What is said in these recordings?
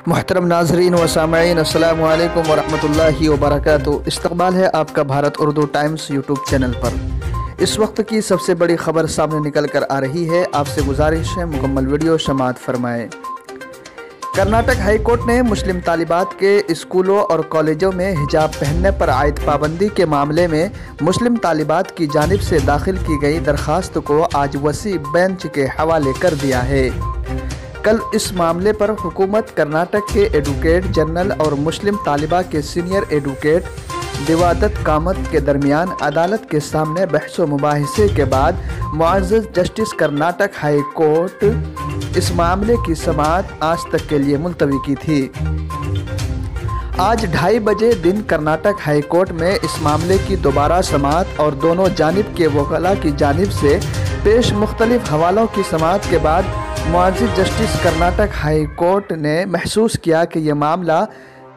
محترم ناظرین و سامعین، السلام علیکم ورحمۃ اللہ وبرکاتہ۔ استقبال ہے آپ کا Bharat Urdu Times YouTube channel پر۔ اس وقت کی سب سے بڑی خبر سامنے نکل کر آ رہی ہے، آپ سے گزارش ہے مکمل ویڈیو سماعت فرمائیں۔ کرناٹک ہائی کورٹ نے مسلم طالبات کے اسکولوں اور کالجوں میں حجاب پہننے پر عائد پابندی کے معاملے میں مسلم طالبات کی جانب سے داخل کی گئی درخواست کو آج وسیع بینچ کے حوالے کر دیا ہے۔ کل اس معاملے پر حکومت کرناٹک کے ایڈوکیٹ جنرل اور مسلم طالبہ کے سینئر ایڈوکیٹ دیوادت کامت کے درمیان عدالت کے سامنے بحث و مباحثے کے بعد معزز جسٹس کرناٹک ہائی کورٹ اس معاملے کی سماعت آج تک کے لیے ملتوی کی تھی۔ آج 2:30 بجے دن کرناٹک ہائی کورٹ میں اس معاملے کی دوبارہ سماعت اور دونوں جانب کے وکلاء کی جانب سے پیش مختلف حوالوں کی سماعت کے بعد معزز جسٹس کرناٹک ہائی کورٹ نے محسوس کیا کہ یہ معاملہ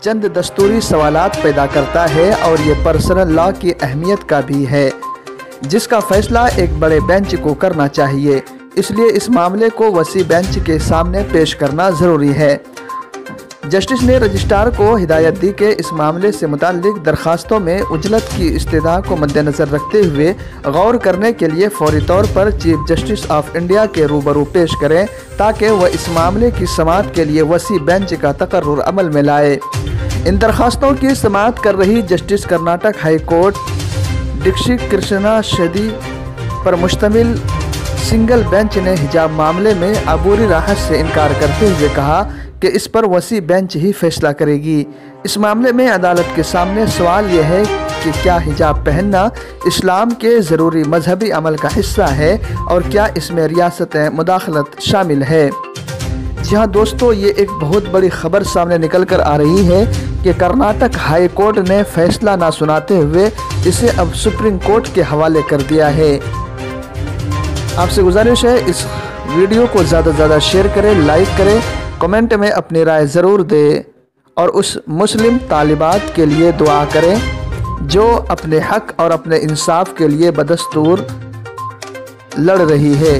چند دستوری سوالات پیدا کرتا ہے اور یہ پرسنل لاء کی اہمیت کا بھی ہے، جس کا فیصلہ ایک بڑے بینچ کو کرنا چاہیے۔ اس لیے اس معاملے کو وسیع بینچ کے سامنے پیش کرنا ضروری ہے۔ جسٹس نے رجسٹرار کو ہدایت دی کہ اس معاملے سے متعلق درخواستوں میں عجلت کی استدعا کو مد نظر رکھتے ہوئے غور کرنے کے لیے فوری طور پر چیف جسٹس آف انڈیا کے روبرو پیش کریں تاکہ وہ اس معاملے کی سماعت کے لیے وسیع بینچ کا تقرر عمل میں لائے۔ ان درخواستوں کی سماعت کر رہی justice Karnataka high court Dixit Krishna Shetty پر مشتمل سنگل بینچ نے حجاب معاملے میں عبوری راحت سے انکار کرتے ہوئے کہا کہ اس پر وسیع بینچ ہی فیصلہ کرے گی۔ اس معاملے میں عدالت کے سامنے سوال یہ ہے کہ کیا حجاب پہننا اسلام کے ضروری مذہبی عمل کا حصہ ہے اور کیا اس میں ریاست مداخلت شامل ہے؟ جی ہاں دوستو، یہ ایک بہت بڑی خبر سامنے نکل کر آ رہی ہے کہ کرناٹک ہائی کورٹ نے فیصلہ نہ سناتے ہوئے اسے اب سپریم کورٹ کے حوالے کر دیا ہے۔ آپ سے گزارش ہے اس ویڈیو کو زیادہ سے زیادہ شیئر کریں، لائک کریں، کمنٹ میں اپنی رائے ضرور دیں اور اس مسلم طالبات کے لیے دعا کریں جو اپنے حق اور اپنے انصاف کے لیے بدستور لڑ رہی ہے۔